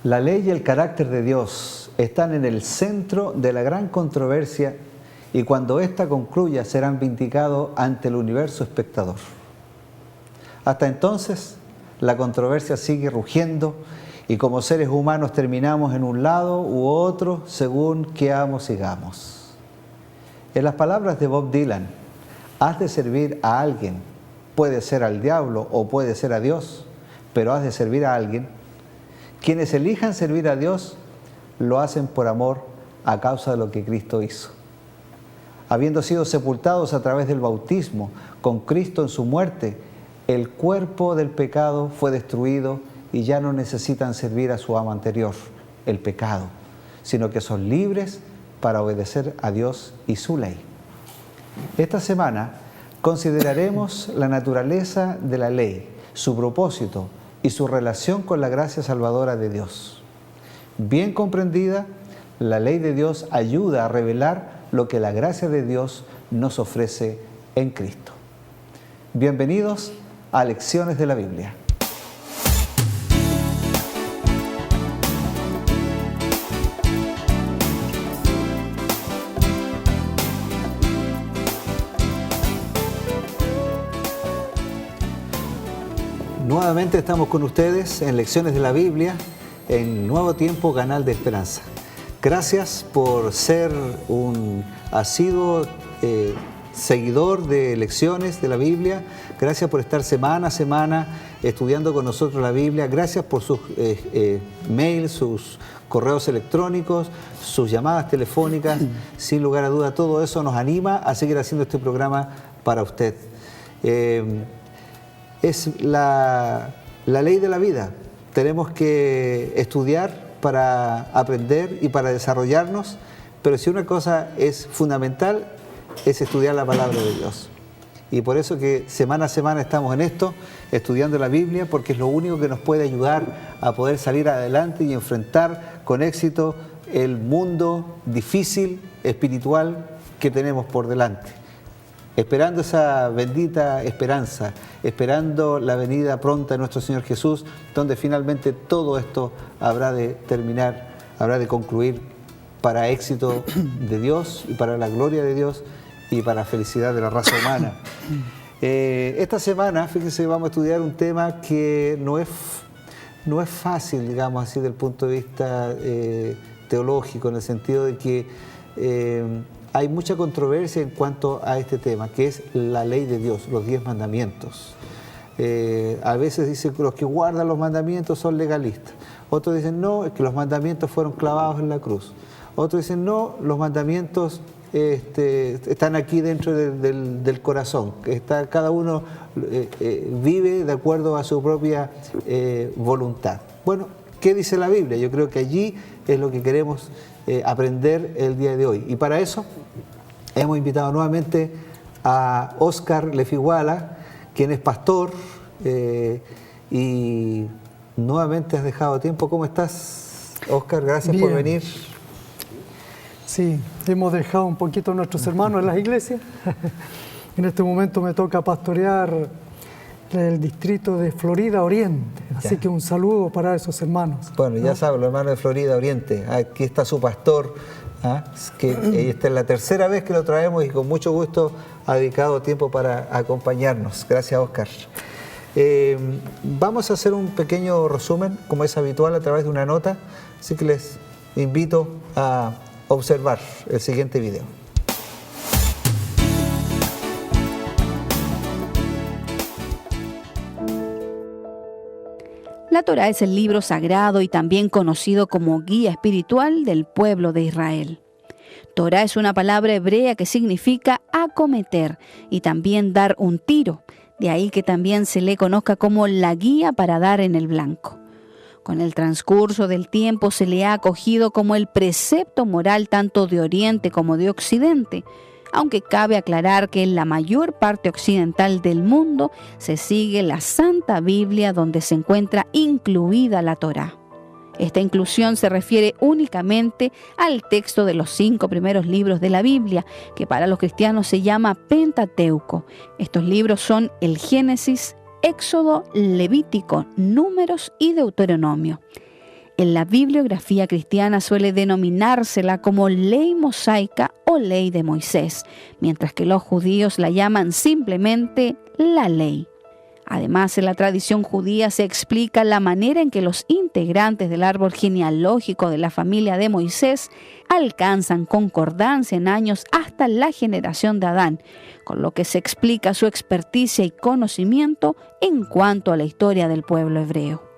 La ley y el carácter de Dios están en el centro de la gran controversia y cuando ésta concluya serán vindicados ante el universo espectador. Hasta entonces, la controversia sigue rugiendo y como seres humanos terminamos en un lado u otro según queamos y sigamos. En las palabras de Bob Dylan, has de servir a alguien, puede ser al diablo o puede ser a Dios, pero has de servir a alguien. Quienes elijan servir a Dios lo hacen por amor a causa de lo que Cristo hizo. Habiendo sido sepultados a través del bautismo con Cristo en su muerte, el cuerpo del pecado fue destruido y ya no necesitan servir a su amo anterior, el pecado, sino que son libres para obedecer a Dios y su ley. Esta semana consideraremos la naturaleza de la ley, su propósito y su relación con la gracia salvadora de Dios. Bien comprendida, la ley de Dios ayuda a revelar lo que la gracia de Dios nos ofrece en Cristo. Bienvenidos a Lecciones de la Biblia. Nuevamente estamos con ustedes en Lecciones de la Biblia, en Nuevo Tiempo, Canal de Esperanza. Gracias por ser un asiduo seguidor de Lecciones de la Biblia. Gracias por estar semana a semana estudiando con nosotros la Biblia. Gracias por sus mails, sus correos electrónicos, sus llamadas telefónicas. Sin lugar a duda, todo eso nos anima a seguir haciendo este programa para usted. Es la ley de la vida. Tenemos que estudiar para aprender y para desarrollarnos, pero si una cosa es fundamental es estudiar la palabra de Dios. Y por eso que semana a semana estamos en esto, estudiando la Biblia, porque es lo único que nos puede ayudar a poder salir adelante y enfrentar con éxito el mundo difícil, espiritual que tenemos por delante. Esperando esa bendita esperanza, esperando la venida pronta de nuestro Señor Jesús, donde finalmente todo esto habrá de terminar, habrá de concluir para éxito de Dios y para la gloria de Dios y para la felicidad de la raza humana. Esta semana, fíjense, vamos a estudiar un tema que no es fácil, digamos así, desde el punto de vista teológico, en el sentido de que hay mucha controversia en cuanto a este tema, que es la ley de Dios, los 10 mandamientos. A veces dicen que los que guardan los mandamientos son legalistas. Otros dicen, no, es que los mandamientos fueron clavados en la cruz. Otros dicen, no, los mandamientos están aquí dentro del corazón. Cada uno vive de acuerdo a su propia voluntad. Bueno, ¿qué dice la Biblia? Yo creo que allí es lo que queremos aprender el día de hoy. Y para eso hemos invitado nuevamente a Óscar Lefiguala, quien es pastor, y nuevamente has dejado tiempo. ¿Cómo estás, Óscar? Gracias por venir. Sí, hemos dejado un poquito a nuestros hermanos en las iglesias. En este momento me toca pastorear el distrito de Florida Oriente, así que un saludo para esos hermanos. Bueno, ya saben, los hermanos de Florida Oriente, aquí está su pastor, que esta es la tercera vez que lo traemos y con mucho gusto ha dedicado tiempo para acompañarnos. Gracias, Óscar. Vamos a hacer un pequeño resumen, como es habitual, a través de una nota, así que les invito a observar el siguiente video. La Torá es el libro sagrado y también conocido como guía espiritual del pueblo de Israel. Torá es una palabra hebrea que significa acometer y también dar un tiro, de ahí que también se le conozca como la guía para dar en el blanco. Con el transcurso del tiempo se le ha acogido como el precepto moral tanto de Oriente como de Occidente, aunque cabe aclarar que en la mayor parte occidental del mundo se sigue la Santa Biblia donde se encuentra incluida la Torá. Esta inclusión se refiere únicamente al texto de los 5 primeros libros de la Biblia, que para los cristianos se llama Pentateuco. Estos libros son el Génesis, Éxodo, Levítico, Números y Deuteronomio. En la bibliografía cristiana suele denominársela como ley mosaica o ley de Moisés, mientras que los judíos la llaman simplemente la ley. Además, en la tradición judía se explica la manera en que los integrantes del árbol genealógico de la familia de Moisés alcanzan concordancia en años hasta la generación de Adán, con lo que se explica su experticia y conocimiento en cuanto a la historia del pueblo hebreo.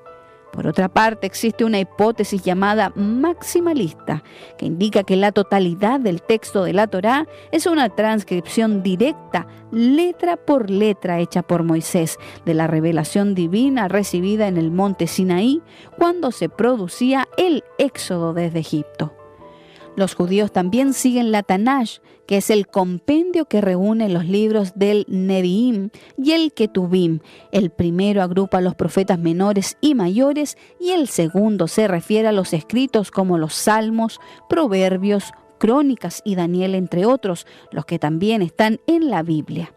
Por otra parte, existe una hipótesis llamada maximalista, que indica que la totalidad del texto de la Torá es una transcripción directa, letra por letra, hecha por Moisés, de la revelación divina recibida en el monte Sinaí, cuando se producía el éxodo desde Egipto. Los judíos también siguen la Tanaj, que es el compendio que reúne los libros del Nevi'im y el Ketuvim. El primero agrupa a los profetas menores y mayores y el segundo se refiere a los escritos como los Salmos, Proverbios, Crónicas y Daniel, entre otros, los que también están en la Biblia.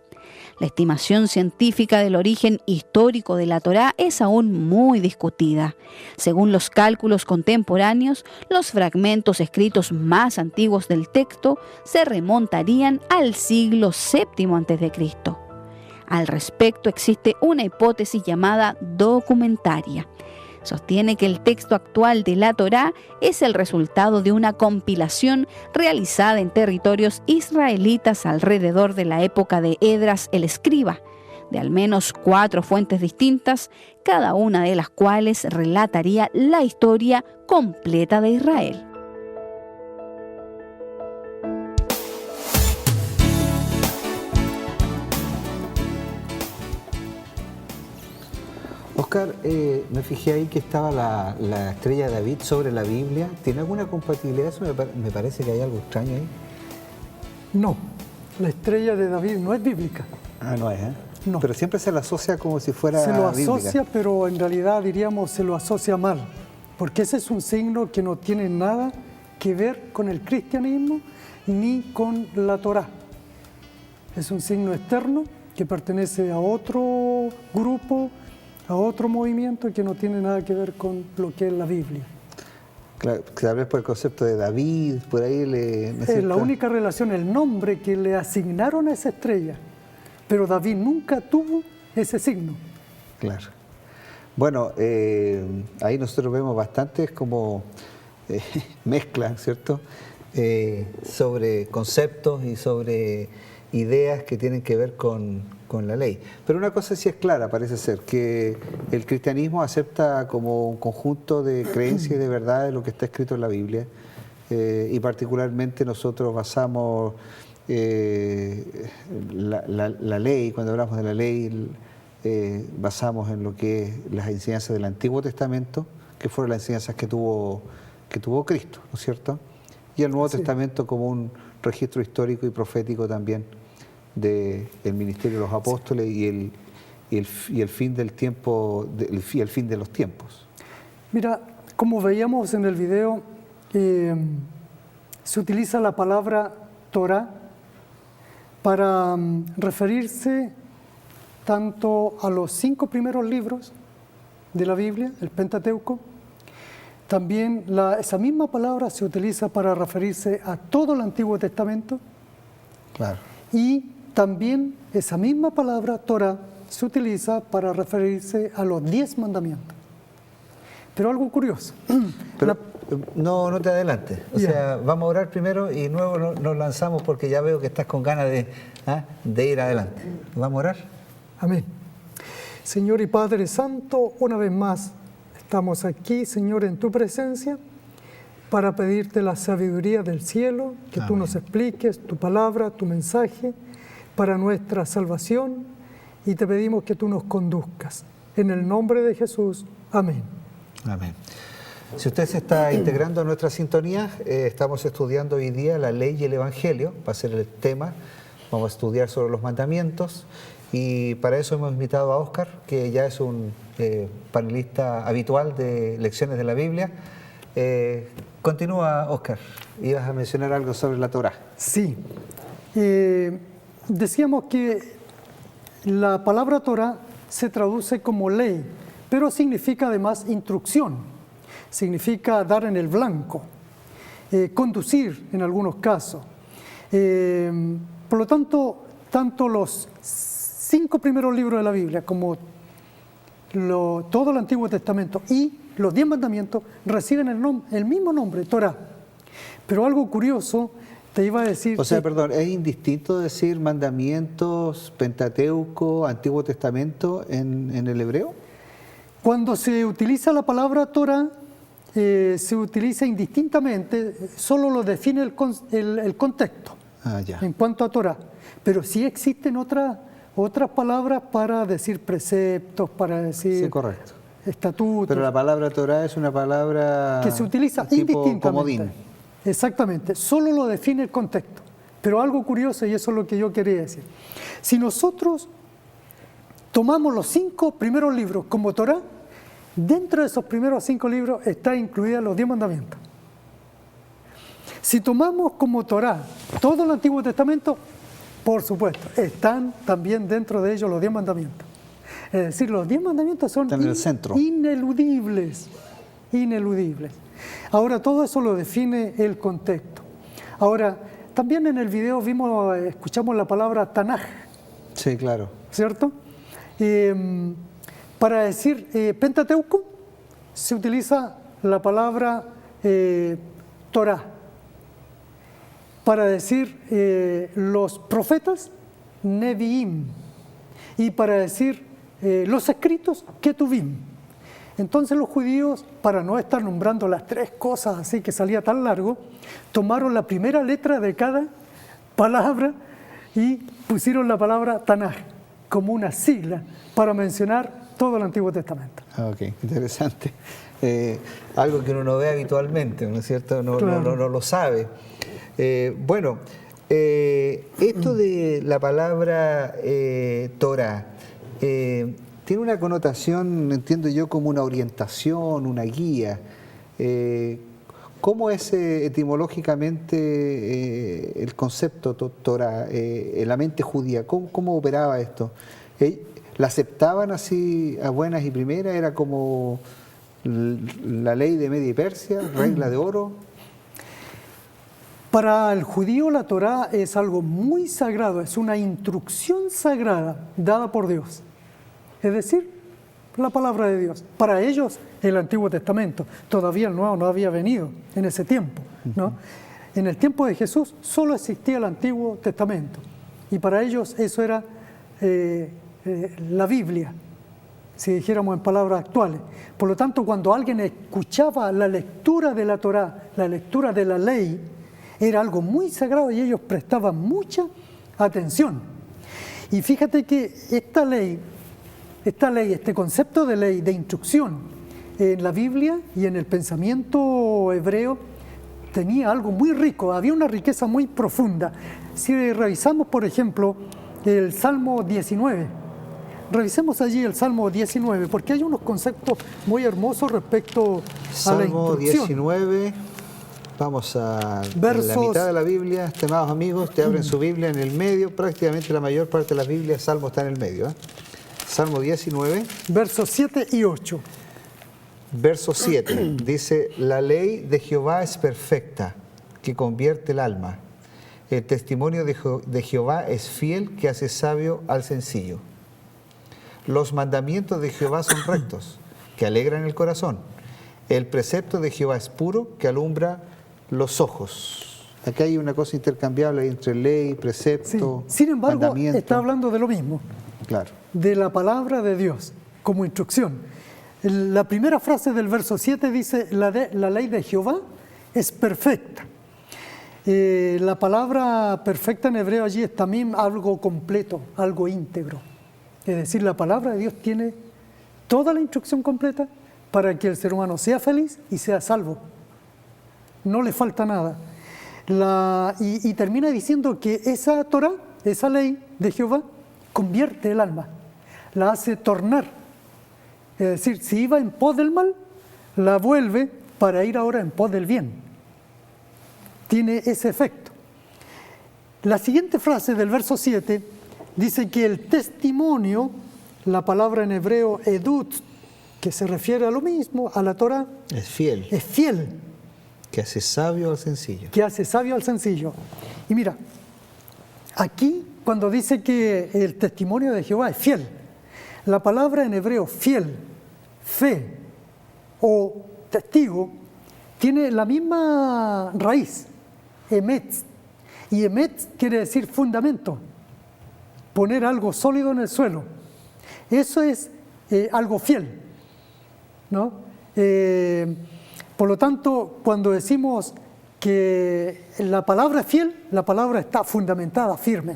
La estimación científica del origen histórico de la Torá es aún muy discutida. Según los cálculos contemporáneos, los fragmentos escritos más antiguos del texto se remontarían al siglo VII a.C. Al respecto existe una hipótesis llamada documentaria. Sostiene que el texto actual de la Torá es el resultado de una compilación realizada en territorios israelitas alrededor de la época de Esdras el escriba, de al menos 4 fuentes distintas, cada una de las cuales relataría la historia completa de Israel. Oscar, me fijé ahí que estaba la estrella de David sobre la Biblia. ¿Tiene alguna compatibilidad? Eso me parece que hay algo extraño ahí. No, la estrella de David no es bíblica. Ah, no es, ¿eh? No. Pero siempre se la asocia como si fuera Se lo bíblica. asocia, pero en realidad diríamos se lo asocia mal, porque ese es un signo que no tiene nada que ver con el cristianismo ni con la Torá. Es un signo externo que pertenece a otro grupo, a otro movimiento que no tiene nada que ver con lo que es la Biblia. Claro, tal vez por el concepto de David, por ahí Es la única relación, el nombre que le asignaron a esa estrella, pero David nunca tuvo ese signo. Claro. Bueno, ahí nosotros vemos bastantes como mezclas, ¿cierto? Sobre conceptos y sobre ideas que tienen que ver con la ley. Pero una cosa sí es clara, parece ser, que el cristianismo acepta como un conjunto de creencias y de verdades lo que está escrito en la Biblia, y particularmente nosotros basamos la ley, cuando hablamos de la ley, basamos en lo que es las enseñanzas del Antiguo Testamento, que fueron las enseñanzas que tuvo Cristo, ¿no es cierto? Y el Nuevo Testamento como un registro histórico y profético también del ministerio de los apóstoles y el fin del tiempo, el fin de los tiempos. Mira, como veíamos en el video, se utiliza la palabra Torá para referirse tanto a los 5 primeros libros de la Biblia, el Pentateuco. También esa misma palabra se utiliza para referirse a todo el Antiguo Testamento. Claro. Y también esa misma palabra, Torá, se utiliza para referirse a los 10 mandamientos. Pero algo curioso. Pero, no te adelantes. O sea, vamos a orar primero y luego nos lanzamos porque ya veo que estás con ganas de ir adelante. ¿Vamos a orar? Amén. Señor y Padre Santo, una vez más estamos aquí, Señor, en tu presencia para pedirte la sabiduría del cielo, que tú nos expliques tu palabra, tu mensaje para nuestra salvación, y te pedimos que tú nos conduzcas. En el nombre de Jesús. Amén. Amén. Si usted se está integrando a nuestra sintonía, estamos estudiando hoy día la ley y el evangelio, va a ser el tema. Vamos a estudiar sobre los mandamientos y para eso hemos invitado a Oscar, que ya es un panelista habitual de lecciones de la Biblia. Continúa, Oscar, ibas a mencionar algo sobre la Torá. Sí. Decíamos que la palabra Torá se traduce como ley, pero significa además instrucción. significa dar en el blanco, conducir en algunos casos. Por lo tanto, tanto los 5 primeros libros de la Biblia como todo el Antiguo Testamento y los 10 mandamientos reciben el mismo nombre, Torá. Pero algo curioso, te iba a decir... O sea, perdón, ¿es indistinto decir mandamientos, Pentateuco, Antiguo Testamento en el hebreo? Cuando se utiliza la palabra Torá, se utiliza indistintamente, solo lo define el contexto en cuanto a Torá. Pero sí existen otras palabras para decir preceptos, para decir... Sí, correcto. Estatutos. Pero la palabra Torá es una palabra que se utiliza tipo indistintamente. comodín. Exactamente, solo lo define el contexto. Pero algo curioso, y eso es lo que yo quería decir. Si nosotros tomamos los 5 primeros libros como Torá, dentro de esos primeros 5 libros está incluida los 10 mandamientos. Si tomamos como Torá todo el Antiguo Testamento, por supuesto, están también dentro de ellos los 10 mandamientos. Es decir, los 10 mandamientos son en el centro. Ineludibles. Ahora, todo eso lo define el contexto. Ahora, también en el video escuchamos la palabra Tanaj. Sí, claro. ¿Cierto? Para decir Pentateuco se utiliza la palabra Torá. Para decir los profetas, Neviim. Y para decir los escritos, Ketuvim. Entonces los judíos, para no estar nombrando las 3 cosas así que salía tan largo, tomaron la primera letra de cada palabra y pusieron la palabra Tanaj como una sigla para mencionar todo el Antiguo Testamento. Ok, interesante. Algo que uno no ve habitualmente, ¿no es cierto? No lo sabe. Bueno, esto de la palabra Torah tiene una connotación, entiendo yo, como una orientación, una guía. ¿Cómo es etimológicamente el concepto Torah en la mente judía? ¿Cómo operaba esto? ¿La aceptaban así a buenas y primeras? ¿Era como la ley de Media y Persia, regla de oro? Para el judío la Torá es algo muy sagrado, es una instrucción sagrada dada por Dios. Es decir, la palabra de Dios. Para ellos, el Antiguo Testamento. Todavía el Nuevo no había venido en ese tiempo, ¿no? En el tiempo de Jesús solo existía el Antiguo Testamento. Y para ellos eso era la Biblia, si dijéramos en palabras actuales. Por lo tanto, cuando alguien escuchaba la lectura de la Torá, la lectura de la ley, era algo muy sagrado y ellos prestaban mucha atención. Y fíjate que esta ley, este concepto de ley, de instrucción, en la Biblia y en el pensamiento hebreo tenía algo muy rico, había una riqueza muy profunda. Si revisamos, por ejemplo, el Salmo 19, revisemos allí el Salmo 19, porque hay unos conceptos muy hermosos respecto a la instrucción. Salmo 19, vamos a la mitad de la Biblia, estimados amigos, te abren su Biblia en el medio, prácticamente la mayor parte de la Biblia, el Salmo está en el medio, Salmo 19. Versos 7 y 8. Verso 7, dice, la ley de Jehová es perfecta, que convierte el alma. El testimonio de Jehová es fiel, que hace sabio al sencillo. Los mandamientos de Jehová son rectos, que alegran el corazón. El precepto de Jehová es puro, que alumbra los ojos. Aquí hay una cosa intercambiable entre ley, precepto, sí. Sin embargo, mandamiento. está hablando de lo mismo. Claro. De la palabra de Dios como instrucción. La primera frase del verso 7 dice, la ley de Jehová es perfecta. La palabra perfecta en hebreo allí es también algo completo, algo íntegro. Es decir, la palabra de Dios tiene toda la instrucción completa para que el ser humano sea feliz y sea salvo. No le falta nada. Y termina diciendo que esa Torah, esa ley de Jehová, convierte el alma, la hace tornar. Es decir, si iba en pos del mal, la vuelve para ir ahora en pos del bien. Tiene ese efecto. La siguiente frase del verso 7 dice que el testimonio, la palabra en hebreo edut, que se refiere a lo mismo, a la Torá, Es fiel, es fiel, que hace sabio al sencillo. que hace sabio al sencillo. Y mira, aquí cuando dice que el testimonio de Jehová es fiel, la palabra en hebreo fiel, fe o testigo, tiene la misma raíz, emet, y emet quiere decir fundamento, poner algo sólido en el suelo. Eso es algo fiel, ¿no? Por lo tanto, cuando decimos que la palabra es fiel, la palabra está fundamentada, firme.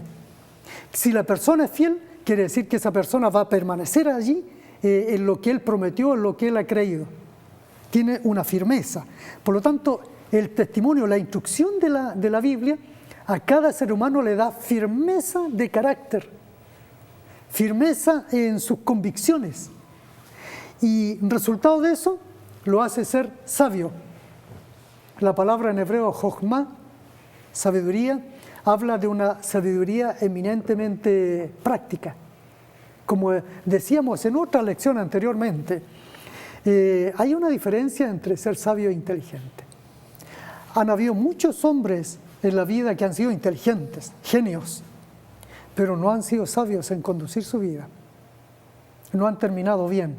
Si la persona es fiel, quiere decir que esa persona va a permanecer allí en lo que él prometió, en lo que él ha creído. Tiene una firmeza. Por lo tanto, el testimonio, la instrucción de la Biblia, a cada ser humano le da firmeza de carácter, firmeza en sus convicciones. Y resultado de eso lo hace ser sabio. La palabra en hebreo, jochma, sabiduría, habla de una sabiduría eminentemente práctica. Como decíamos en otra lección anteriormente, hay una diferencia entre ser sabio e inteligente. Han habido muchos hombres en la vida que han sido inteligentes, genios, pero no han sido sabios en conducir su vida. No han terminado bien.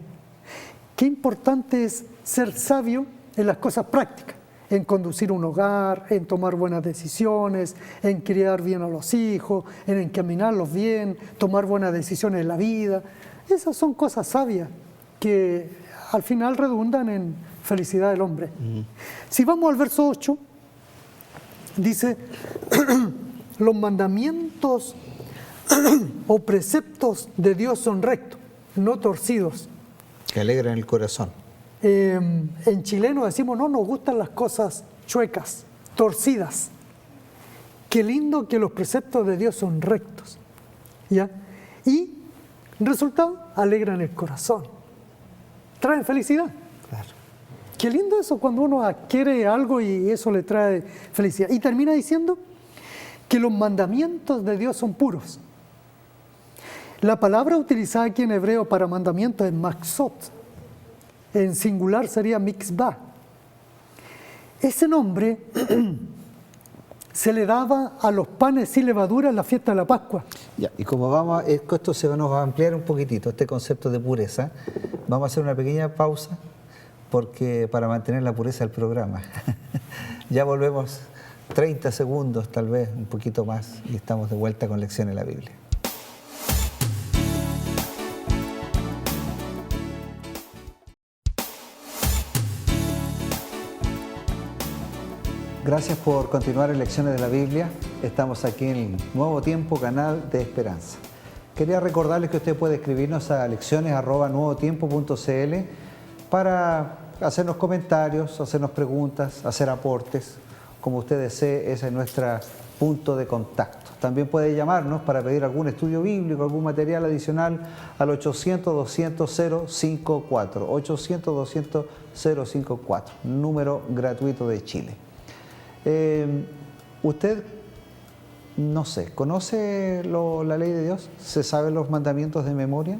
Qué importante es ser sabio en las cosas prácticas, en conducir un hogar, en tomar buenas decisiones, en criar bien a los hijos, en encaminarlos bien, tomar buenas decisiones en la vida. Esas son cosas sabias que al final redundan en felicidad del hombre. Si vamos al verso 8, dice, los mandamientos o preceptos de Dios son rectos, no torcidos. Que alegran el corazón. En chileno decimos, no nos gustan las cosas chuecas, torcidas. Qué lindo que los preceptos de Dios son rectos. ¿Ya? Y, resultado, alegran el corazón. Traen felicidad. Claro. Qué lindo eso cuando uno adquiere algo y eso le trae felicidad. Y termina diciendo que los mandamientos de Dios son puros. La palabra utilizada aquí en hebreo para mandamientos es maxot. En singular sería mixbah. Ese nombre se le daba a los panes sin levadura en la fiesta de la Pascua. Ya, y como vamos, esto nos va a ampliar un poquitito, este concepto de pureza, vamos a hacer una pequeña pausa porque para mantener la pureza del programa. Ya volvemos 30 segundos, tal vez, un poquito más, y estamos de vuelta con Lecciones de la Biblia. Gracias por continuar en Lecciones de la Biblia. Estamos aquí en el Nuevo Tiempo, canal de Esperanza. Quería recordarles que usted puede escribirnos a lecciones@nuevotiempo.cl para hacernos comentarios, hacernos preguntas, hacer aportes. Como usted desee, ese es nuestro punto de contacto. También puede llamarnos para pedir algún estudio bíblico, algún material adicional al 800-200-054. 800-200-054, número gratuito de Chile. ¿Usted, no sé, conoce la ley de Dios? ¿Se sabe los mandamientos de memoria?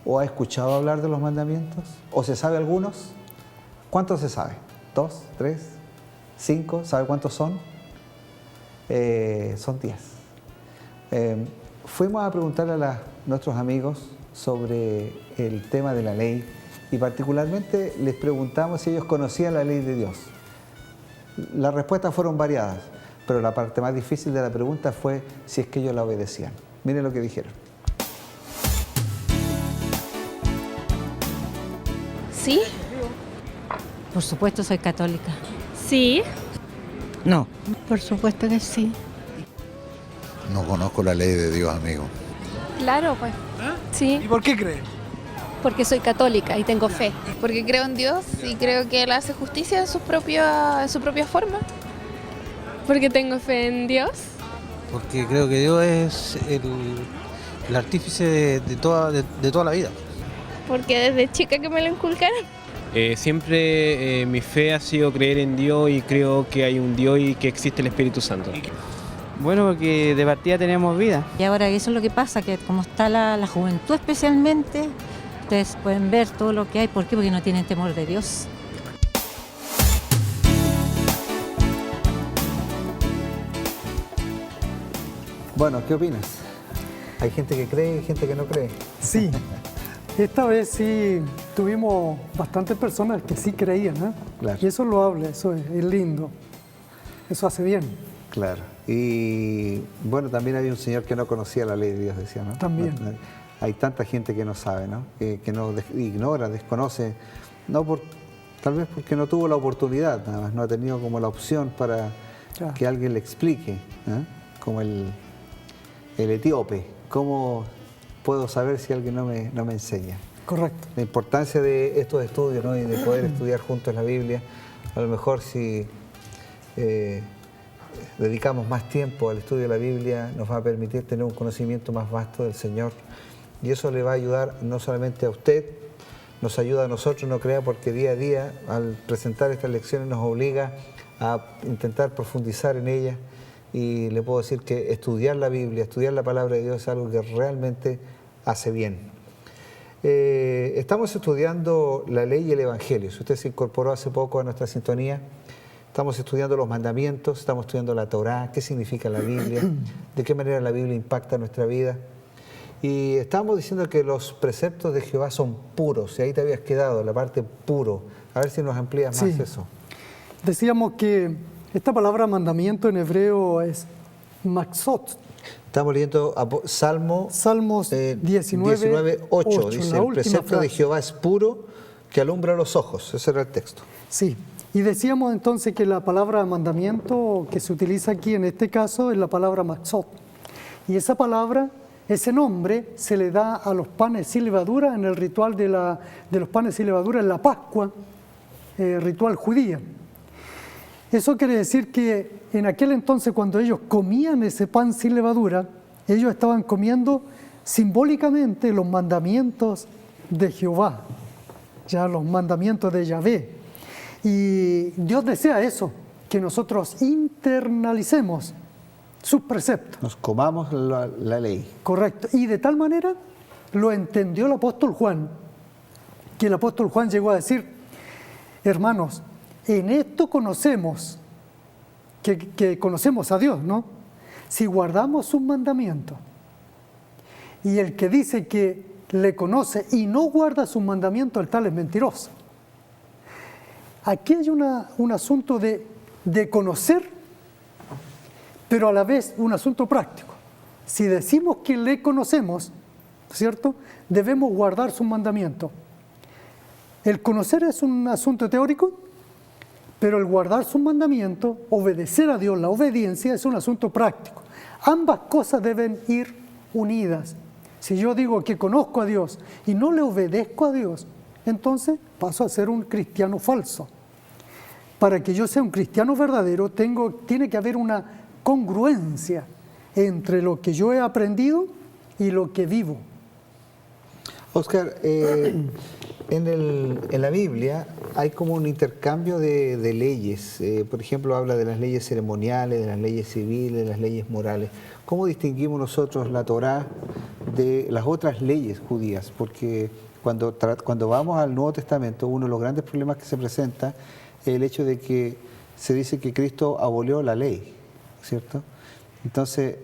¿O ha escuchado hablar de los mandamientos? ¿O se sabe algunos? ¿Cuántos se sabe? ¿2, 3, 5? ¿Sabe cuántos son? Son 10. Fuimos a preguntarle a nuestros amigos sobre el tema de la ley y particularmente les preguntamos si ellos conocían la ley de Dios. Las respuestas fueron variadas, pero la parte más difícil de la pregunta fue si es que ellos la obedecían. Miren lo que dijeron. ¿Sí? Por supuesto, soy católica. Sí. No. Por supuesto que sí. No conozco la ley de Dios, amigo. Claro, pues. Sí, ¿Y por qué creen? porque soy católica y tengo fe. Porque creo en Dios y creo que Él hace justicia en su propia forma. Porque tengo fe en Dios. Porque creo que Dios es el artífice de toda la vida. Porque desde chica que me lo inculcaron. Siempre mi fe ha sido creer en Dios y creo que hay un Dios y que existe el Espíritu Santo. Bueno, porque de partida tenemos vida. Y ahora eso es lo que pasa, que como está la juventud especialmente, Ustedes pueden ver todo lo que hay. ¿Por qué? Porque no tienen temor de Dios. Bueno, ¿qué opinas? Hay gente que cree y gente que no cree. Sí, esta vez sí tuvimos bastantes personas que sí creían, ¿eh? Claro. Y eso lo habla, eso es lindo, eso hace bien. Claro. Y bueno, también había un señor que no conocía la ley de Dios, decía, ¿no? También. Hay tanta gente que no sabe, ¿no? Que no ignora, desconoce, tal vez porque no tuvo la oportunidad, nada más, no ha tenido como la opción para que alguien le explique, ¿eh? Como el etíope, ¿cómo puedo saber si alguien no me enseña? Correcto. La importancia de estos estudios, ¿no? Y de poder estudiar juntos la Biblia. A lo mejor si dedicamos más tiempo al estudio de la Biblia, nos va a permitir tener un conocimiento más vasto del Señor. Y eso le va a ayudar no solamente a usted, nos ayuda a nosotros, no crea, porque día a día, al presentar estas lecciones, nos obliga a intentar profundizar en ellas. Y le puedo decir que estudiar la Biblia, estudiar la palabra de Dios es algo que realmente hace bien. Estamos estudiando la ley y el Evangelio. Si usted se incorporó hace poco a nuestra sintonía, estamos estudiando los mandamientos, estamos estudiando la Torá, qué significa la Biblia, de qué manera la Biblia impacta nuestra vida. Y estamos diciendo que los preceptos de Jehová son puros, y ahí te habías quedado, la parte puro. A ver si nos amplías más eso. Decíamos que esta palabra mandamiento en hebreo es matzot. Estamos leyendo Salmos 19:8. Dice, el precepto de Jehová es puro, que alumbra los ojos. Ese era el texto. Sí, y decíamos entonces que la palabra mandamiento que se utiliza aquí en este caso es la palabra matzot. Y esa palabra, ese nombre, se le da a los panes sin levadura en el ritual de los panes sin levadura en la Pascua, ritual judía. Eso quiere decir que en aquel entonces, cuando ellos comían ese pan sin levadura, ellos estaban comiendo simbólicamente los mandamientos de Jehová, ya los mandamientos de Yahvé. Y Dios desea eso, que nosotros internalicemos sus preceptos. Nos comamos la ley. Correcto. Y de tal manera lo entendió el apóstol Juan, que el apóstol Juan llegó a decir, hermanos, en esto conocemos, que conocemos a Dios, ¿no? Si guardamos sus mandamientos. Y el que dice que le conoce y no guarda sus mandamientos, el tal es mentiroso. Aquí hay un asunto de conocer, pero a la vez un asunto práctico. Si decimos que le conocemos, ¿cierto?, debemos guardar sus mandamientos. El conocer es un asunto teórico, pero el guardar sus mandamientos, obedecer a Dios, la obediencia es un asunto práctico. Ambas cosas deben ir unidas. Si yo digo que conozco a Dios y no le obedezco a Dios, entonces paso a ser un cristiano falso. Para que yo sea un cristiano verdadero, tiene que haber una congruencia entre lo que yo he aprendido y lo que vivo. Oscar, en la Biblia hay como un intercambio de leyes. Por ejemplo, habla de las leyes ceremoniales, de las leyes civiles, de las leyes morales. ¿Cómo distinguimos nosotros la Torá de las otras leyes judías? Porque cuando vamos al Nuevo Testamento, uno de los grandes problemas que se presenta es el hecho de que se dice que Cristo abolió la ley, ¿cierto? Entonces,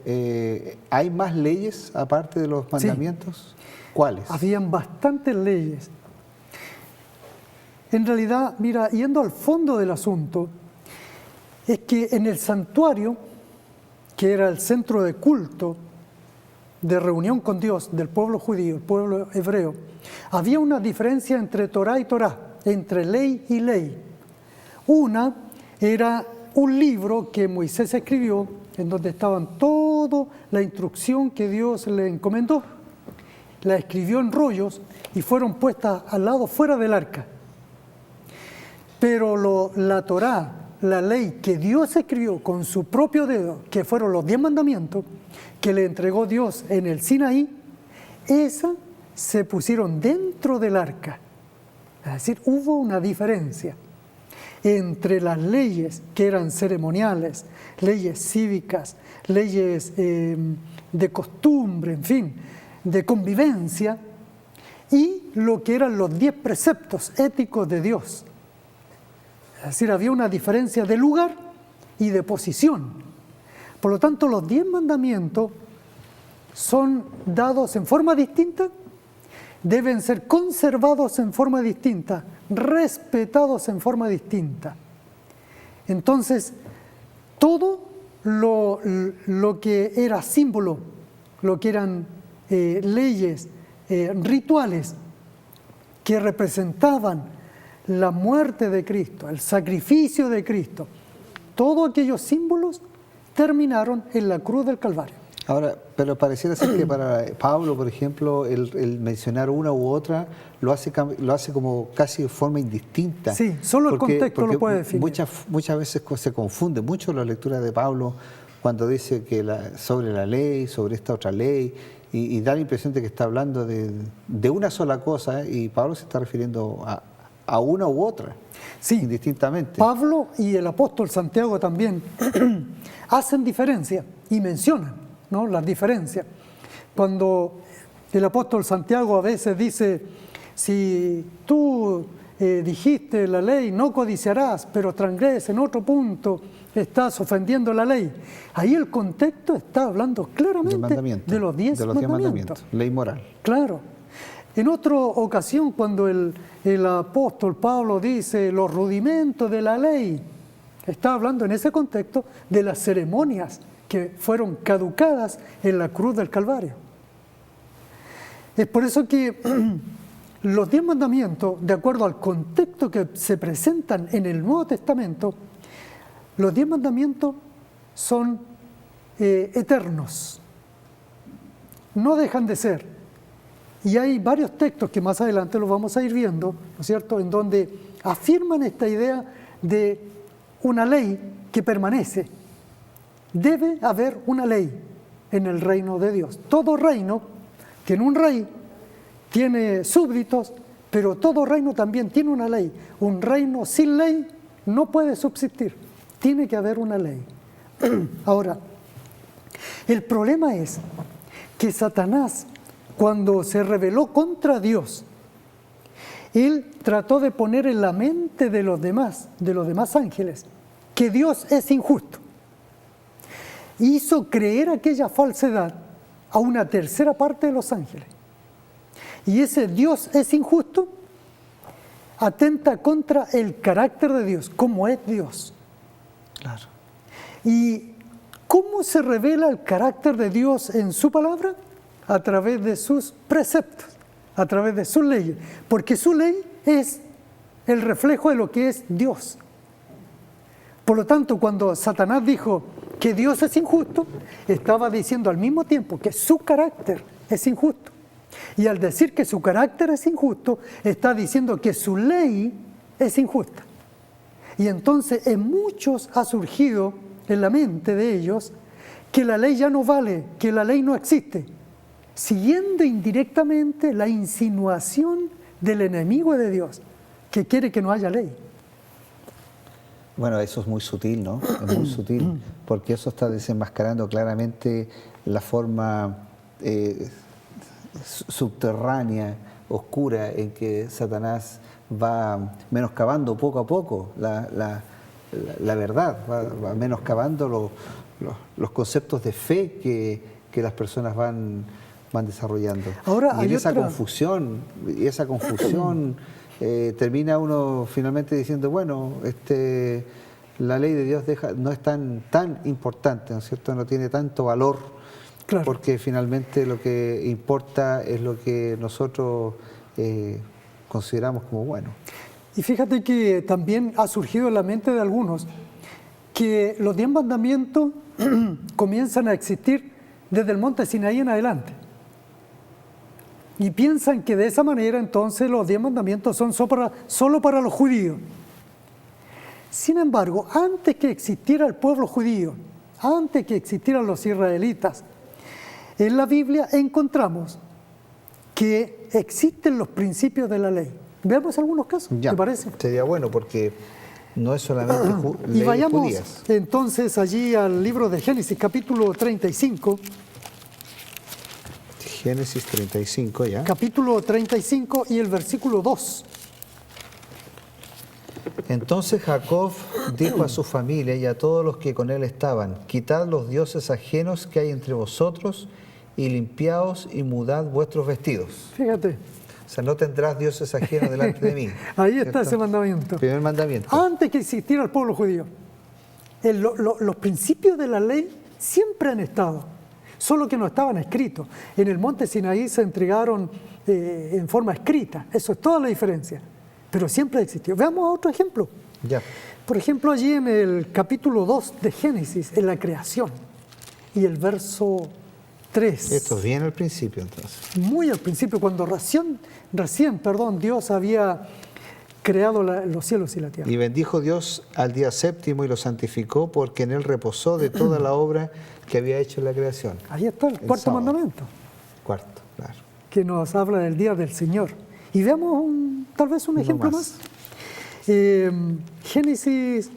¿hay más leyes aparte de los mandamientos? Sí. ¿Cuáles? Habían bastantes leyes. En realidad, mira, yendo al fondo del asunto, es que en el santuario, que era el centro de culto, de reunión con Dios del pueblo judío, el pueblo hebreo, había una diferencia entre Torá y Torá, entre ley y ley. Una era un libro que Moisés escribió, en donde estaban toda la instrucción que Dios le encomendó. La escribió en rollos y fueron puestas al lado fuera del arca. Pero la Torá, la ley que Dios escribió con su propio dedo, que fueron los 10 mandamientos, que le entregó Dios en el Sinaí, esas se pusieron dentro del arca. Es decir, hubo una diferencia entre las leyes que eran ceremoniales, leyes cívicas, leyes de costumbre, en fin, de convivencia, y lo que eran los 10 preceptos éticos de Dios. Es decir, había una diferencia de lugar y de posición. Por lo tanto, los 10 mandamientos son dados en forma distinta, deben ser conservados en forma distinta, respetados en forma distinta. Entonces, todo lo que era símbolo, lo que eran leyes, rituales que representaban la muerte de Cristo, el sacrificio de Cristo, todos aquellos símbolos terminaron en la cruz del Calvario. Ahora, pero pareciera ser que para Pablo, por ejemplo, el mencionar una u otra lo hace como casi de forma indistinta. Sí, solo el contexto lo puede definir. Muchas veces se confunde mucho la lectura de Pablo cuando dice que sobre la ley, sobre esta otra ley, y da la impresión de que está hablando de una sola cosa, y Pablo se está refiriendo a una u otra, sí, indistintamente. Pablo y el apóstol Santiago también hacen diferencia y mencionan, ¿no?, las diferencias. Cuando el apóstol Santiago a veces dice, si tú dijiste la ley, no codiciarás, pero transgredes en otro punto, estás ofendiendo la ley. Ahí el contexto está hablando claramente de los 10 mandamientos. Ley moral. Claro. En otra ocasión, cuando el apóstol Pablo dice los rudimentos de la ley, está hablando en ese contexto de las ceremonias que fueron caducadas en la cruz del Calvario. Es por eso que los 10 mandamientos, de acuerdo al contexto que se presentan en el Nuevo Testamento, los 10 mandamientos son eternos, no dejan de ser. Y hay varios textos que más adelante los vamos a ir viendo, ¿no es cierto?, en donde afirman esta idea de una ley que permanece. Debe haber una ley en el reino de Dios. Todo reino tiene un rey, tiene súbditos, pero todo reino también tiene una ley. Un reino sin ley no puede subsistir. Tiene que haber una ley. Ahora, el problema es que Satanás, cuando se rebeló contra Dios, él trató de poner en la mente de los demás ángeles, que Dios es injusto. Hizo creer aquella falsedad a una tercera parte de los ángeles. Y ese Dios es injusto atenta contra el carácter de Dios, como es Dios. Claro. ¿Y cómo se revela el carácter de Dios en su palabra? A través de sus preceptos, a través de sus leyes, porque su ley es el reflejo de lo que es Dios. Por lo tanto, cuando Satanás dijo que Dios es injusto, estaba diciendo al mismo tiempo que su carácter es injusto. Y al decir que su carácter es injusto, está diciendo que su ley es injusta. Y entonces en muchos ha surgido en la mente de ellos que la ley ya no vale, que la ley no existe, siguiendo indirectamente la insinuación del enemigo de Dios, que quiere que no haya ley. Bueno, eso es muy sutil, ¿no? Es muy sutil, porque eso está desenmascarando claramente la forma subterránea, oscura, en que Satanás va menoscabando poco a poco la verdad, va menoscabando los conceptos de fe que las personas van desarrollando. Ahora, y en esa confusión termina uno finalmente diciendo, bueno, la ley de Dios no es tan importante, ¿no es cierto? No tiene tanto valor, claro, porque finalmente lo que importa es lo que nosotros consideramos como bueno. Y fíjate que también ha surgido en la mente de algunos que los 10 mandamientos comienzan a existir desde el monte Sinaí en adelante. Y piensan que de esa manera entonces los 10 mandamientos son solo para los judíos. Sin embargo, antes que existiera el pueblo judío, antes que existieran los israelitas, en la Biblia encontramos que existen los principios de la ley. Veamos algunos casos, ¿te parece? Sería bueno porque no es solamente leyes y vayamos judías. Entonces allí al libro de Génesis capítulo 35. Génesis 35 ya. Capítulo 35 y el versículo 2. Entonces Jacob dijo a su familia y a todos los que con él estaban: quitad los dioses ajenos que hay entre vosotros y limpiaos y mudad vuestros vestidos. Fíjate. O sea, no tendrás dioses ajenos delante de mí. Ahí está ¿cierto? ese mandamiento. Primer mandamiento. Antes que existiera el pueblo judío, los principios de la ley siempre han estado, solo que no estaban escritos. En el monte Sinaí se entregaron en forma escrita, eso es toda la diferencia, pero siempre existió. Veamos otro ejemplo. Ya. Por ejemplo, allí en el capítulo 2 de Génesis, en la creación, y el verso 3. Esto es bien al principio, entonces. Muy al principio, cuando recién, Dios había creado los cielos y la tierra. Y bendijo Dios al día séptimo y lo santificó, porque en él reposó de toda la obra que había hecho en la creación. Ahí está el cuarto sábado. mandamiento, Cuarto, claro. que nos habla del día del Señor. Y veamos tal vez un ejemplo más. Génesis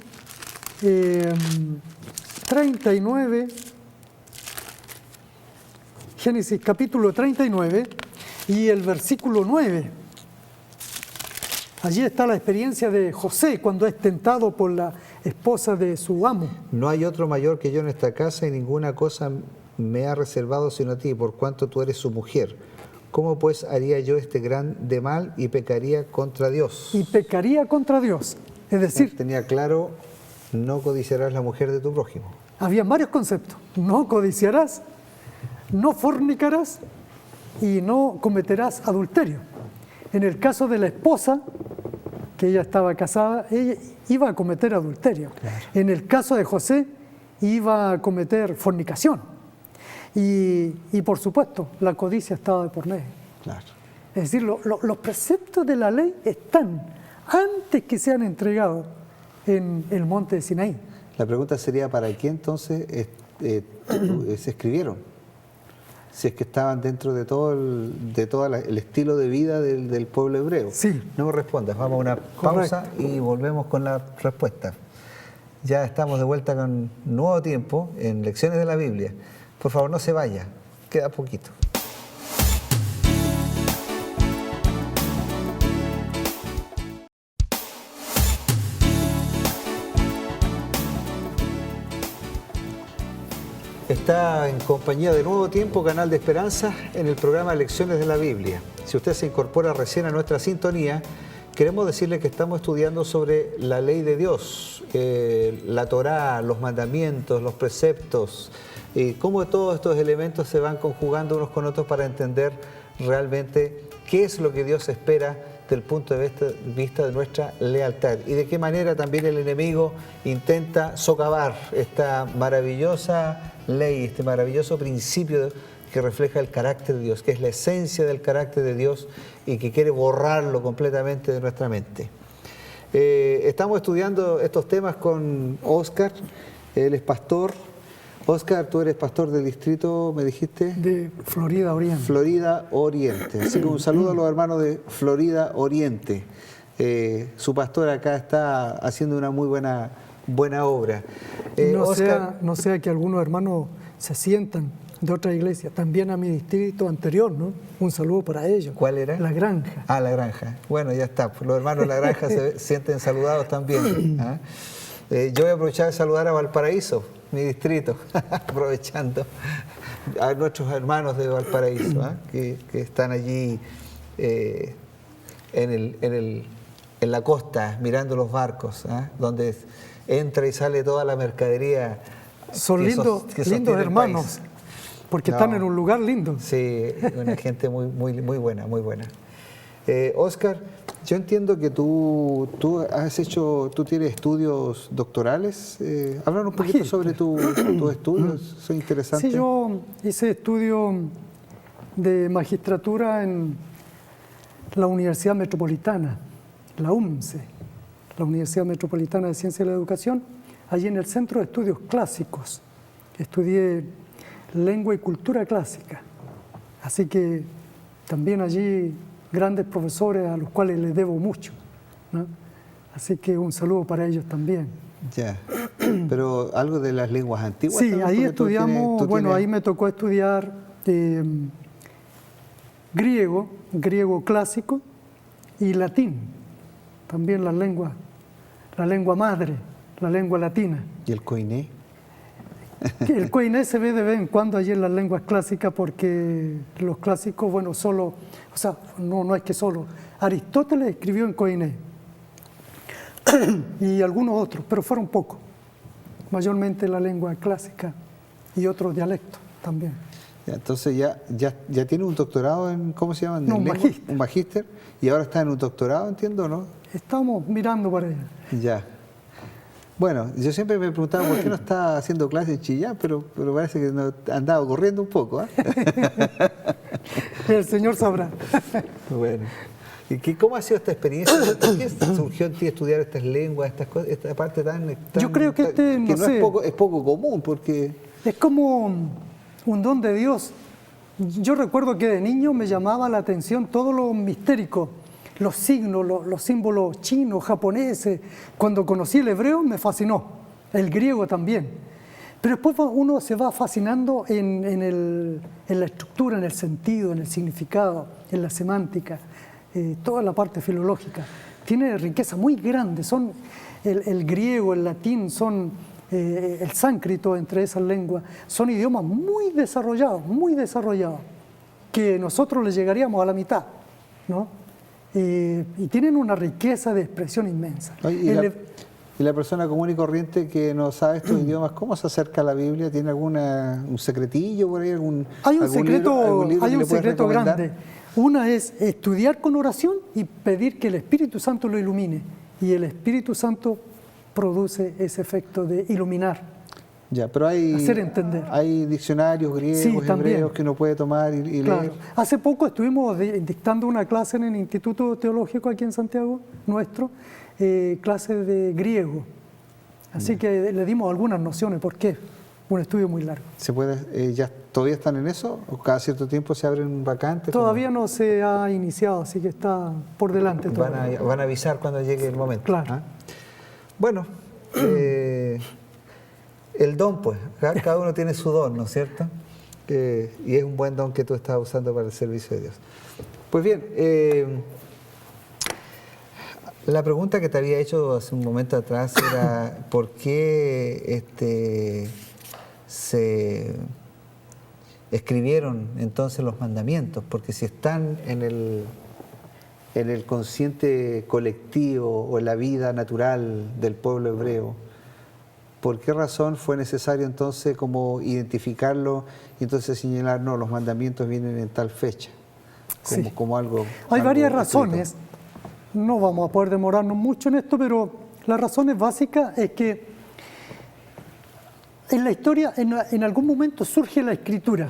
39, Génesis capítulo 39 y el versículo 9. Allí está la experiencia de José cuando es tentado por la esposa de su amo. No hay otro mayor que yo en esta casa y ninguna cosa me ha reservado sino a ti, por cuanto tú eres su mujer. ¿Cómo pues haría yo este grande mal y pecaría contra Dios? Y pecaría contra Dios. Es decir, tenía claro: no codiciarás la mujer de tu prójimo. había varios conceptos. No codiciarás, no fornicarás y no cometerás adulterio. En el caso de la esposa, que ella estaba casada, ella iba a cometer adulterio. Claro. En el caso de José, iba a cometer fornicación. Y por supuesto, la codicia estaba de por medio. Claro. Es decir, los preceptos de la ley están antes que sean entregados en el monte de Sinaí. La pregunta sería: ¿para qué entonces se escribieron? Si es que estaban dentro de todo el estilo de vida del pueblo hebreo. Sí. No me respondas, vamos a una pausa y volvemos con la respuesta. Ya estamos de vuelta con nuevo tiempo en Lecciones de la Biblia. Por favor, no se vaya, queda poquito. Está en compañía de Nuevo Tiempo, Canal de Esperanza, en el programa Lecciones de la Biblia. Si usted se incorpora recién a nuestra sintonía, queremos decirle que estamos estudiando sobre la ley de Dios, la Torá, los mandamientos, los preceptos, y cómo todos estos elementos se van conjugando unos con otros para entender realmente qué es lo que Dios espera del punto de vista de nuestra lealtad y de qué manera también el enemigo intenta socavar esta maravillosa ley, este maravilloso principio que refleja el carácter de Dios, que es la esencia del carácter de Dios y que quiere borrarlo completamente de nuestra mente. Estamos estudiando estos temas con Óscar, él es pastor. Óscar, tú eres pastor del distrito, me dijiste... De Florida Oriente. Florida Oriente. Así que un saludo a los hermanos de Florida Oriente. Su pastor acá está haciendo una muy buena obra. No sea que algunos hermanos se sientan de otra iglesia, también a mi distrito anterior, ¿no? Un saludo para ellos. ¿Cuál era? La Granja. Ah, La Granja. Bueno, ya está. Los hermanos de La Granja se sienten saludados también. ¿Ah? Yo voy a aprovechar de saludar a Valparaíso, mi distrito, aprovechando a nuestros hermanos de Valparaíso, que están allí en la costa mirando los barcos, donde entra y sale toda la mercadería. Son lindos hermanos, porque están en un lugar lindo. Sí, una gente muy buena, muy buena. Óscar, yo entiendo que tú tienes estudios doctorales. Háblanos un poquito sobre tus estudios, son interesantes. Sí, yo hice estudio de magistratura en la Universidad Metropolitana, la UMCE, la Universidad Metropolitana de Ciencia de la Educación, allí en el Centro de Estudios Clásicos. Estudié lengua y cultura clásica, así que también allí grandes profesores a los cuales les debo mucho, ¿no? Así que un saludo para ellos también. Ya, pero algo de las lenguas antiguas. Sí, ahí estudiamos, ahí me tocó estudiar griego, griego clásico y latín, también la lengua madre, la lengua latina. ¿Y el koiné? El koiné se ve de vez en cuando allí en las lenguas clásicas porque los clásicos, bueno, no es que solo, Aristóteles escribió en koiné y algunos otros, pero fueron pocos, mayormente la lengua clásica y otros dialectos también. Ya, entonces ya tiene un doctorado en, ¿cómo se llama? No, un magíster. Un magíster, y ahora está en un doctorado, entiendo, ¿no? Estamos mirando para allá. Ya. Bueno, yo siempre me preguntaba por qué no está haciendo clases en Chillán, pero parece que no, andaba corriendo un poco, ¿eh? El Señor sabrá. Bueno. ¿Y cómo ha sido esta experiencia? ¿Por qué surgió en ti estudiar estas lenguas, estas cosas, esta parte tan yo creo que es poco común, porque... Es como un don de Dios. Yo recuerdo que de niño me llamaba la atención todo lo mistérico, los signos, los símbolos chinos, japoneses. Cuando conocí el hebreo me fascinó, el griego también. Pero después uno se va fascinando en la estructura, en el sentido, en el significado, en la semántica, toda la parte filológica. Tiene riqueza muy grande. Son el griego, el latín, el sánscrito, entre esas lenguas, son idiomas muy desarrollados, que nosotros les llegaríamos a la mitad, ¿no? Y tienen una riqueza de expresión inmensa. ¿Y la persona común y corriente que no sabe estos idiomas, cómo se acerca a la Biblia? ¿Tiene un secretillo por ahí? Hay un secreto recomendar? grande. Una es estudiar con oración y pedir que el Espíritu Santo lo ilumine. Y el Espíritu Santo produce ese efecto de iluminar. Ya, pero hacer entender. Hay diccionarios griegos, sí, hebreos que uno puede tomar y claro. leer. Hace poco estuvimos dictando una clase en el Instituto Teológico aquí en Santiago, nuestro, clase de griego. Así que le dimos algunas nociones, ¿por qué? Un estudio muy largo. ¿Se puede, todavía están en eso? ¿O cada cierto tiempo se abren vacantes? Todavía no se ha iniciado, así que está por delante. Van a avisar cuando llegue el momento. Claro. ¿Ah? Bueno, el don, pues, cada uno tiene su don, ¿no es cierto? Y es un buen don que tú estás usando para el servicio de Dios. Pues bien, la pregunta que te había hecho hace un momento atrás era ¿por qué se escribieron entonces los mandamientos? Porque si están en el consciente colectivo o en la vida natural del pueblo hebreo, ¿por qué razón fue necesario entonces como identificarlo y entonces señalar, no, los mandamientos vienen en tal fecha? Como algo... Hay varias escrito. razones, no vamos a poder demorarnos mucho en esto, pero la razón básica es que en la historia en algún momento surge la escritura,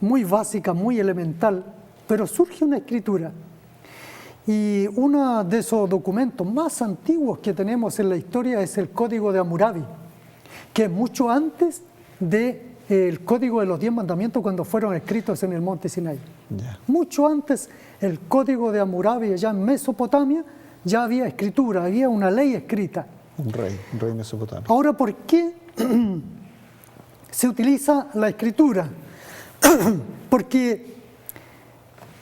muy básica, muy elemental, pero surge una escritura. Y uno de esos documentos más antiguos que tenemos en la historia es el Código de Hammurabi, que es mucho antes del Código de los 10 Mandamientos cuando fueron escritos en el Monte Sinai. Yeah. Mucho antes el Código de Hammurabi, allá en Mesopotamia, ya había escritura, había una ley escrita. Un rey mesopotamio. Ahora, ¿por qué se utiliza la escritura? Porque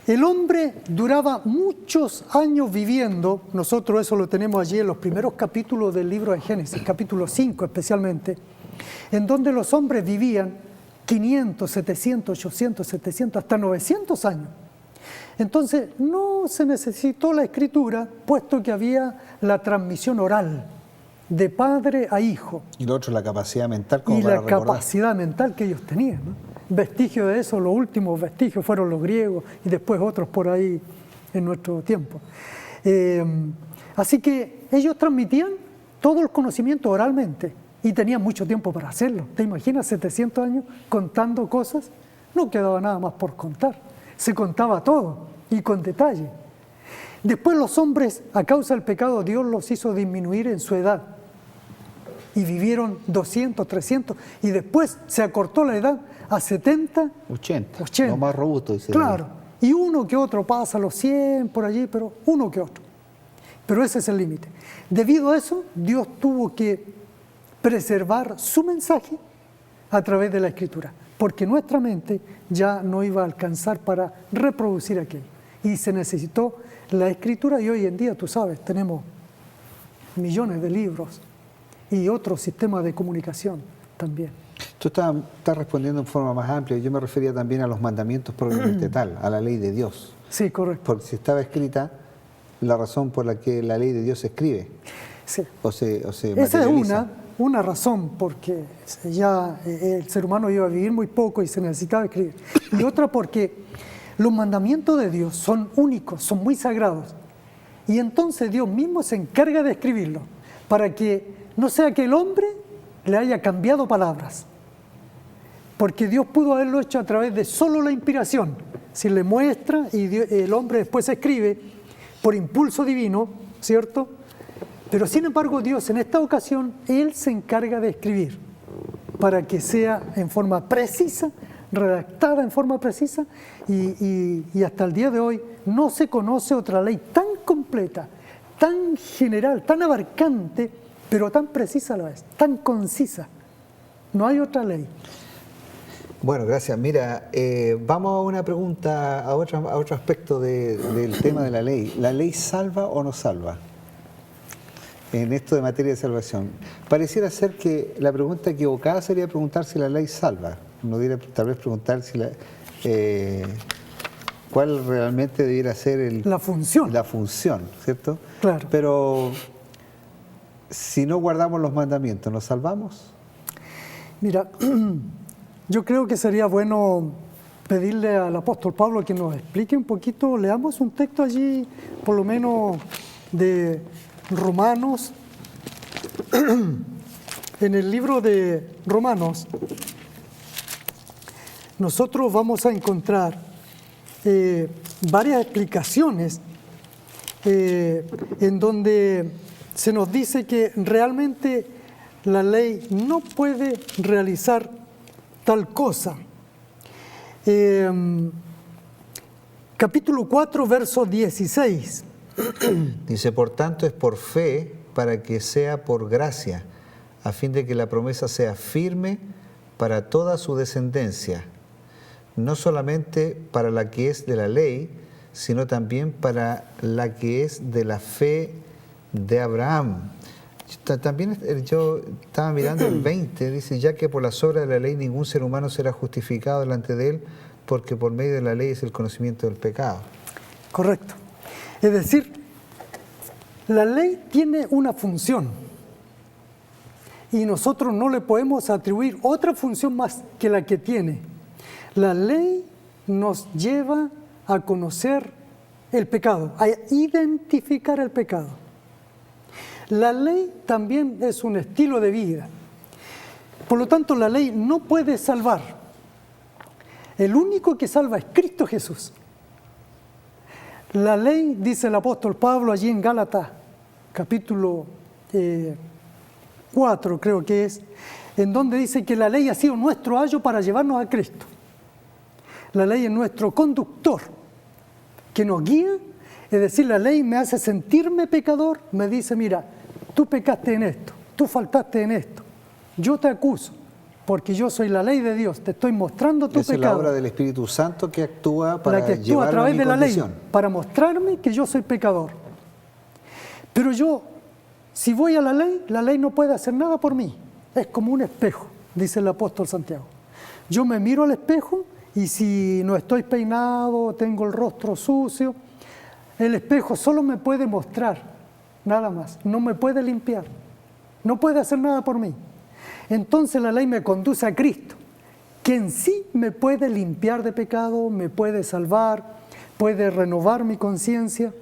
el hombre duraba muchos años viviendo, nosotros eso lo tenemos allí en los primeros capítulos del libro de Génesis, capítulo 5 especialmente, en donde los hombres vivían 500, 700, 800, 700, hasta 900 años. Entonces no se necesitó la escritura, puesto que había la transmisión oral, de padre a hijo. Y lo otro, la capacidad mental como y para la recordar. capacidad mental que ellos tenían, ¿no? Vestigio de eso, los últimos vestigios fueron los griegos y después otros por ahí en nuestro tiempo. Así que ellos transmitían todo el conocimiento oralmente y tenían mucho tiempo para hacerlo. ¿Te imaginas 700 años contando cosas? No quedaba nada más por contar. Se contaba todo y con detalle. Después los hombres, a causa del pecado, Dios los hizo disminuir en su edad. Y vivieron 200, 300, y después se acortó la edad a 70, 80. 80. Lo más robusto, dice. Claro, y uno que otro pasa los 100 por allí, pero uno que otro. Pero ese es el límite. Debido a eso, Dios tuvo que preservar su mensaje a través de la Escritura. porque nuestra mente ya no iba a alcanzar para reproducir aquello. Y se necesitó la escritura, y hoy en día, tú sabes, tenemos millones de libros y otros sistemas de comunicación también. Tú estás respondiendo en forma más amplia. Yo me refería también a los mandamientos propiamente tal, a la ley de Dios. Sí, correcto. Porque si estaba escrita la razón por la que la ley de Dios se escribe. Sí. O se Esa es materializa. una razón, porque ya el ser humano iba a vivir muy poco y se necesitaba escribir. Y otra porque los mandamientos de Dios son únicos, son muy sagrados. Y entonces Dios mismo se encarga de escribirlo, para que no sea que el hombre le haya cambiado palabras. Porque Dios pudo haberlo hecho a través de solo la inspiración. Si le muestra y el hombre después escribe por impulso divino, ¿cierto? Pero sin embargo Dios en esta ocasión, Él se encarga de escribir para que sea en forma precisa, redactada en forma precisa, y hasta el día de hoy no se conoce otra ley tan completa, tan general, tan abarcante, pero tan precisa a la vez, tan concisa. No hay otra ley. Bueno, gracias. Mira, vamos a una pregunta, a otro aspecto del tema de la ley. ¿La ley salva o no salva? En esto de materia de salvación. Pareciera ser que la pregunta equivocada sería preguntar si la ley salva. No diría tal vez preguntar si cuál realmente debiera ser la función. La función, ¿cierto? Claro. Pero si no guardamos los mandamientos, ¿nos salvamos? Mira, yo creo que sería bueno pedirle al apóstol Pablo que nos explique un poquito, leamos un texto allí, por lo menos de Romanos, en el libro de Romanos, nosotros vamos a encontrar varias explicaciones en donde se nos dice que realmente la ley no puede realizar tal cosa. Capítulo 4, verso 16. Dice, por tanto es por fe para que sea por gracia, a fin de que la promesa sea firme para toda su descendencia, no solamente para la que es de la ley, sino también para la que es de la fe de Abraham. También yo estaba mirando el 20, dice, ya que por las obras de la ley ningún ser humano será justificado delante de él, porque por medio de la ley es el conocimiento del pecado. Correcto. Es decir, la ley tiene una función y nosotros no le podemos atribuir otra función más que la que tiene. La ley nos lleva a conocer el pecado, a identificar el pecado. La ley también es un estilo de vida. Por lo tanto, la ley no puede salvar. El único que salva es Cristo Jesús. La ley, dice el apóstol Pablo allí en Gálatas, capítulo 4 creo que es, en donde dice que la ley ha sido nuestro ayo para llevarnos a Cristo. La ley es nuestro conductor, que nos guía, es decir, la ley me hace sentirme pecador, me dice, mira, tú pecaste en esto, tú faltaste en esto, yo te acuso, porque yo soy la ley de Dios, te estoy mostrando tu pecado. Es la obra del Espíritu Santo que actúa para la que actúa a través de la ley, para mostrarme que yo soy pecador. Pero yo, si voy a la ley no puede hacer nada por mí. Es como un espejo, dice el apóstol Santiago. Yo me miro al espejo y si no estoy peinado, tengo el rostro sucio, el espejo solo me puede mostrar, nada más, no me puede limpiar, no puede hacer nada por mí. Entonces la ley me conduce a Cristo, que en sí me puede limpiar de pecado, me puede salvar, puede renovar mi conciencia.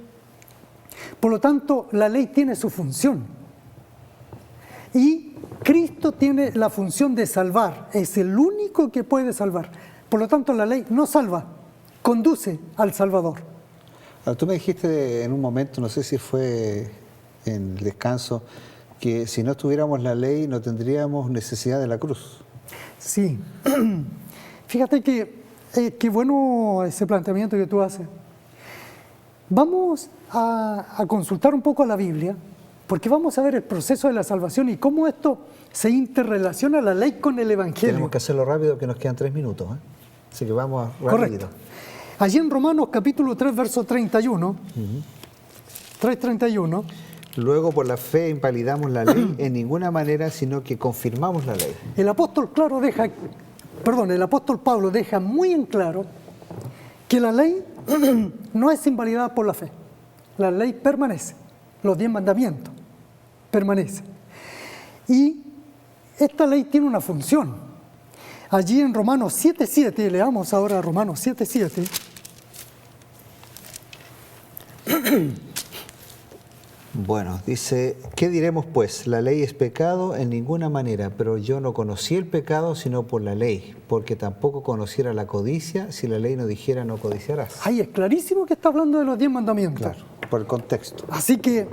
Por lo tanto, la ley tiene su función. Y Cristo tiene la función de salvar, es el único que puede salvar. Por lo tanto, la ley no salva, conduce al Salvador. Ahora, tú me dijiste en un momento, no sé si fue en el descanso, que si no tuviéramos la ley no tendríamos necesidad de la cruz. Sí. Fíjate que qué bueno ese planteamiento que tú haces. Vamos a consultar un poco a la Biblia Porque vamos a ver el proceso de la salvación y cómo esto se interrelaciona la ley con el Evangelio. Tenemos que hacerlo rápido, que nos quedan 3 minutos. Así que vamos rápido. Correcto. Allí en Romanos capítulo 3, verso 31, 3:31. Luego por la fe invalidamos la ley en ninguna manera, sino que confirmamos la ley. El apóstol Pablo deja muy en claro que la ley no es invalidada por la fe. La ley permanece. Los 10 mandamientos permanecen. Y esta ley tiene una función. Allí en Romanos 7:7, leamos ahora Romanos 7:7. Bueno, dice, ¿qué diremos pues? La ley es pecado en ninguna manera, pero yo no conocí el pecado sino por la ley, porque tampoco conociera la codicia si la ley no dijera no codiciarás. Ahí es clarísimo que está hablando de los 10 mandamientos. Claro, por el contexto. Así que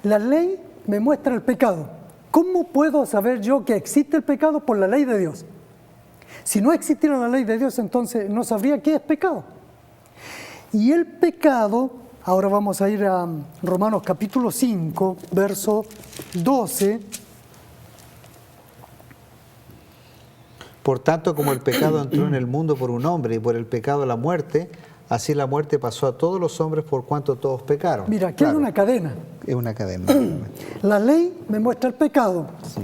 la ley me muestra el pecado. ¿Cómo puedo saber yo que existe el pecado? Por la ley de Dios. Si no existiera la ley de Dios, entonces no sabría qué es pecado. Y el pecado, ahora vamos a ir a Romanos capítulo 5, verso 12. Por tanto, como el pecado entró en el mundo por un hombre y por el pecado la muerte, así la muerte pasó a todos los hombres por cuanto todos pecaron. Mira, aquí hay una cadena. Es una cadena. La ley me muestra el pecado. Sí.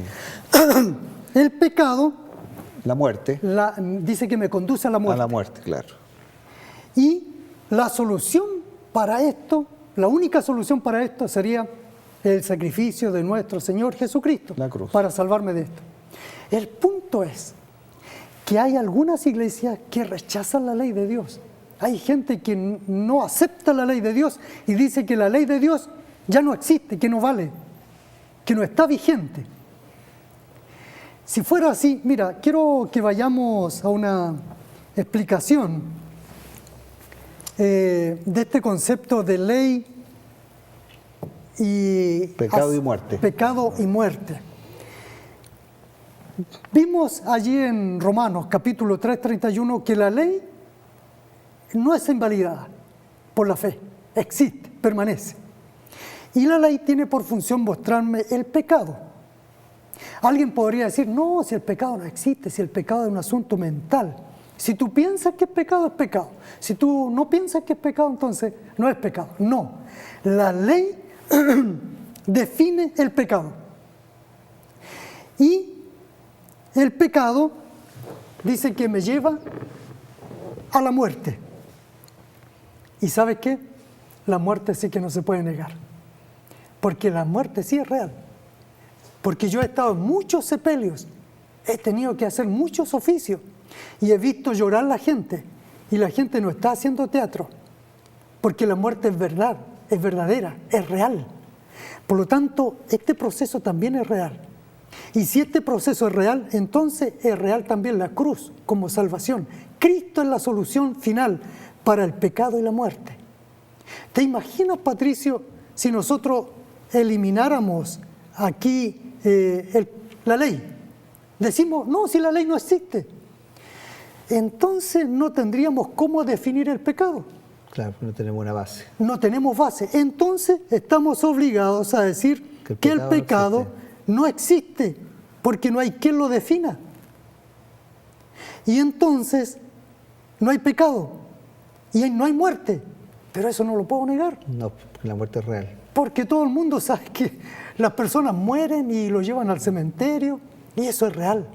El pecado La muerte. Dice que me conduce a la muerte. A la muerte, claro. Y la solución para esto, la única solución para esto sería el sacrificio de nuestro Señor Jesucristo. La cruz. Para salvarme de esto. El punto es que hay algunas iglesias que rechazan la ley de Dios. Hay gente que no acepta la ley de Dios y dice que la ley de Dios ya no existe, que no vale, que no está vigente. Si fuera así, mira, quiero que vayamos a una explicación de este concepto de ley y pecado y muerte. Pecado y muerte. Vimos allí en Romanos capítulo 3:31 que la ley no es invalidada por la fe, existe, permanece. Y la ley tiene por función mostrarme el pecado. Alguien podría decir, no, si el pecado no existe, si el pecado es un asunto mental. Si tú piensas que es pecado, es pecado. Si tú no piensas que es pecado, entonces no es pecado. No, la ley define el pecado. Y el pecado dice que me lleva a la muerte. ¿Y sabes qué? La muerte sí que no se puede negar. Porque la muerte sí es real. Porque yo he estado en muchos sepelios, he tenido que hacer muchos oficios y he visto llorar a la gente. Y la gente no está haciendo teatro. Porque la muerte es verdad, es verdadera, es real. Por lo tanto, este proceso también es real. Y si este proceso es real, entonces es real también la cruz como salvación. Cristo es la solución final para el pecado y la muerte. ¿Te imaginas, Patricio, si nosotros elimináramos aquí la ley? Decimos, no, si la ley no existe. Entonces no tendríamos cómo definir el pecado. Claro, no tenemos una base. No tenemos base. Entonces estamos obligados a decir que el pecado no existe, porque no hay quien lo defina. Y entonces no hay pecado y no hay muerte. Pero eso no lo puedo negar. No, la muerte es real. Porque todo el mundo sabe que las personas mueren y lo llevan al cementerio, y eso es real.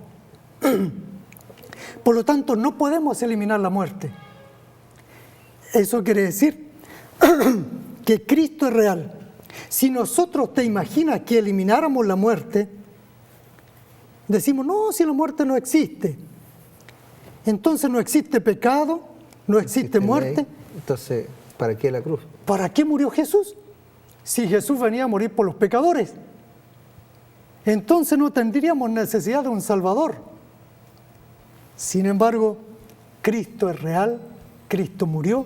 Por lo tanto, no podemos eliminar la muerte. Eso quiere decir que Cristo es real. Si nosotros, te imaginas que elimináramos la muerte, decimos, no, si la muerte no existe. Entonces no existe pecado, no existe muerte. Ley. Entonces, ¿para qué la cruz? ¿Para qué murió Jesús? Si Jesús venía a morir por los pecadores, entonces no tendríamos necesidad de un Salvador. Sin embargo, Cristo es real, Cristo murió,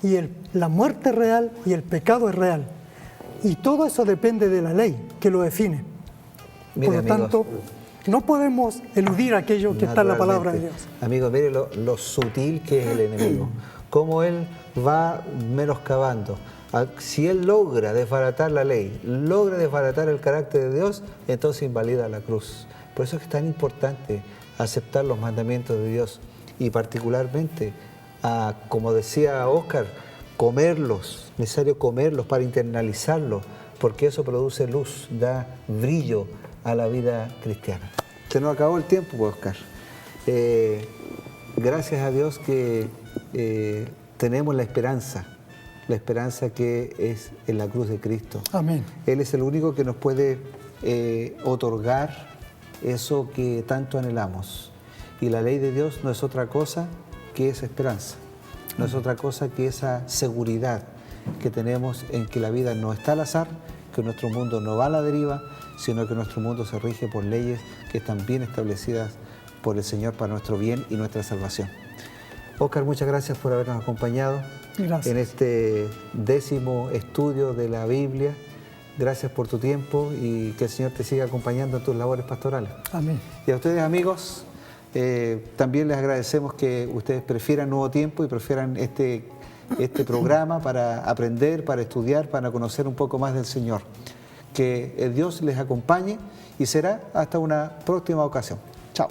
y la muerte es real y el pecado es real. Y todo eso depende de la ley que lo define. Por lo tanto, no podemos eludir aquello que está en la palabra de Dios. Amigos, mire lo sutil que es el enemigo, cómo él va menoscabando. Si él logra desbaratar la ley, logra desbaratar el carácter de Dios, entonces invalida la cruz. Por eso es que es tan importante aceptar los mandamientos de Dios y particularmente, como decía Óscar, comerlos, necesario comerlos para internalizarlos, porque eso produce luz, da brillo a la vida cristiana. Se nos acabó el tiempo, Óscar. Gracias a Dios que tenemos la esperanza que es en la cruz de Cristo. Amén. Él es el único que nos puede otorgar eso que tanto anhelamos. Y la ley de Dios no es otra cosa que esa esperanza, no es otra cosa que esa seguridad que tenemos en que la vida no está al azar, que nuestro mundo no va a la deriva, sino que nuestro mundo se rige por leyes que están bien establecidas por el Señor para nuestro bien y nuestra salvación. Óscar, muchas gracias por habernos acompañado en este 10º estudio de la Biblia. Gracias por tu tiempo y que el Señor te siga acompañando en tus labores pastorales. Amén. Y a ustedes, amigos, también les agradecemos que ustedes prefieran Nuevo Tiempo y prefieran este programa para aprender, para estudiar, para conocer un poco más del Señor. Que Dios les acompañe y será hasta una próxima ocasión. Chao.